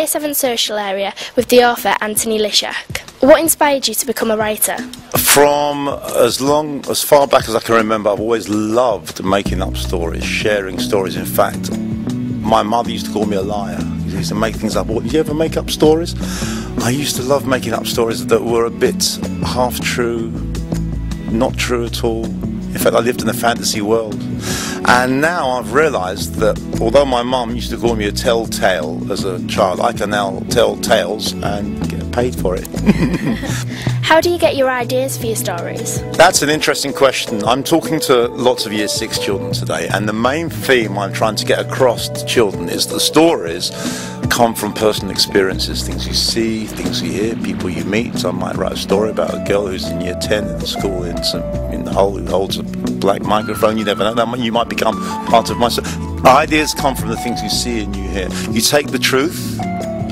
Year 7 social area with the author Antony Lishak. What inspired you to become a writer? From as far back as I can remember, I've always loved making up stories, sharing stories. In fact, my mother used to call me a liar. She used to make things up. Did you ever make up stories? I used to love making up stories that were a bit half true, not true at all. In fact, I lived in a fantasy world. And now I've realised that although my mum used to call me a telltale as a child, I can now tell tales and get paid for it. How do you get your ideas for your stories? That's an interesting question. I'm talking to lots of Year 6 children today, and the main theme I'm trying to get across to children is that stories come from personal experiences, things you see, things you hear, people you meet. So I might write a story about a girl who's in Year 10 in school in the Hull who holds a black microphone. You never know, you might become part of my story. Ideas come from the things you see and you hear. You take the truth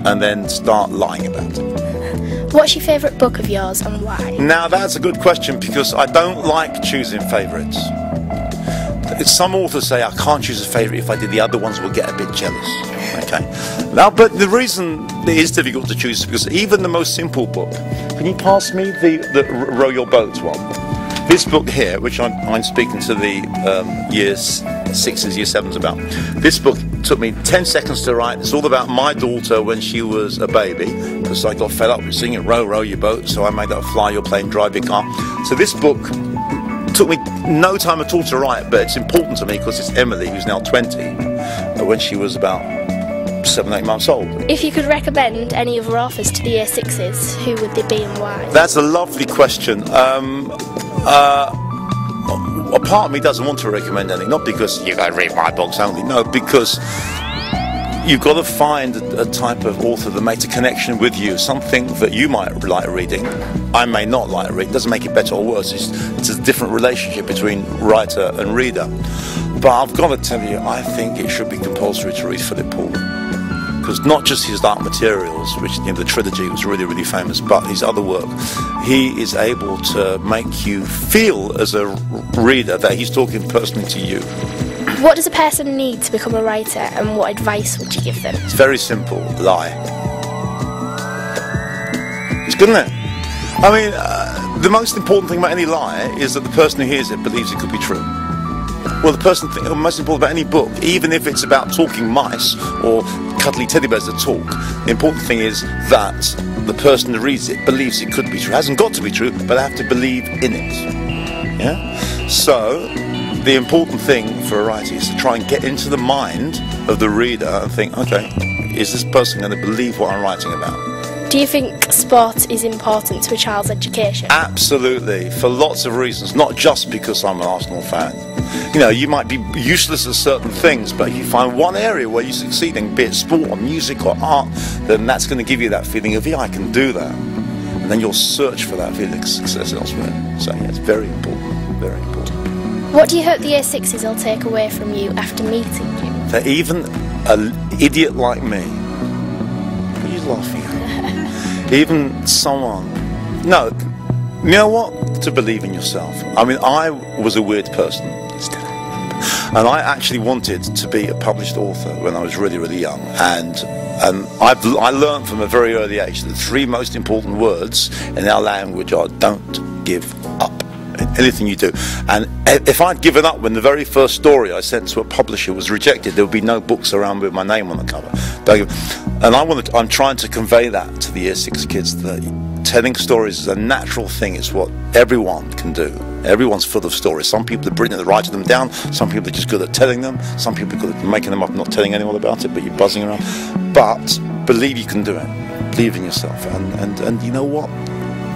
and then start lying about it. What's your favourite book of yours and why? Now that's a good question, because I don't like choosing favourites. Some authors say I can't choose a favourite, if I did the other ones will get a bit jealous. Okay. Now, but the reason it is difficult to choose is because even the most simple book, can you pass me the Row Your Boat one? This book here, which I'm speaking to the Year 6s, Year 7s about. This book took me 10 seconds to write. It's all about my daughter when she was a baby, because I got fed up with singing Row, Row Your Boat, so I made that fly your plane, drive your car. So this book took me no time at all to write, but it's important to me because it's Emily, who's now 20, when she was about 7, 8 months old. If you could recommend any other authors to the Year 6s, who would they be and why? That's a lovely question. A part of me doesn't want to recommend any, not because you go read my books only, no, because you've got to find a type of author that makes a connection with you, something that you might like reading, I may not like reading. It doesn't make it better or worse, it's a different relationship between writer and reader. But I've got to tell you, I think it should be compulsory to read Philip Paul. Because not just his Dark Materials, which the trilogy was really, really famous, but his other work, he is able to make you feel as a reader that he's talking personally to you. What does a person need to become a writer, and what advice would you give them? It's very simple. Lie. It's good, isn't it? I mean, the most important thing about any lie is that the person who hears it believes it could be true. Well, the most important about any book, even if it's about talking mice or cuddly teddy bears that talk, the important thing is that the person who reads it believes it could be true. It hasn't got to be true, but they have to believe in it. Yeah? So, the important thing for a writer is to try and get into the mind of the reader and think, okay, is this person going to believe what I'm writing about? Do you think sport is important to a child's education? Absolutely, for lots of reasons, not just because I'm an Arsenal fan. You know, you might be useless at certain things, but if you find one area where you're succeeding, be it sport or music or art, then that's going to give you that feeling of, yeah, I can do that. And then you'll search for that feeling of success elsewhere. So yeah, it's very important, very important. What do you hope the Year 6s will take away from you after meeting you? That even an idiot like me, what are you laughing at? Even someone, no, you know what? To believe in yourself. I mean, I was a weird person, still am. And I actually wanted to be a published author when I was really, really young. And I learned from a very early age that the 3 most important words in our language are don't give up. Anything you do. And if I'd given up when the very first story I sent to a publisher was rejected, there would be no books around with my name on the cover. And I'm trying to convey that to the Year 6 kids, that telling stories is a natural thing. It's what everyone can do. Everyone's full of stories. Some people are brilliant at writing them down. Some people are just good at telling them. Some people are good at making them up, not telling anyone about it, but you're buzzing around. But believe you can do it. Believe in yourself. And you know what?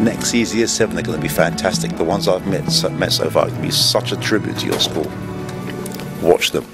Next year's Year 7 are going to be fantastic. The ones I've met so far are going to be such a tribute to your school. Watch them.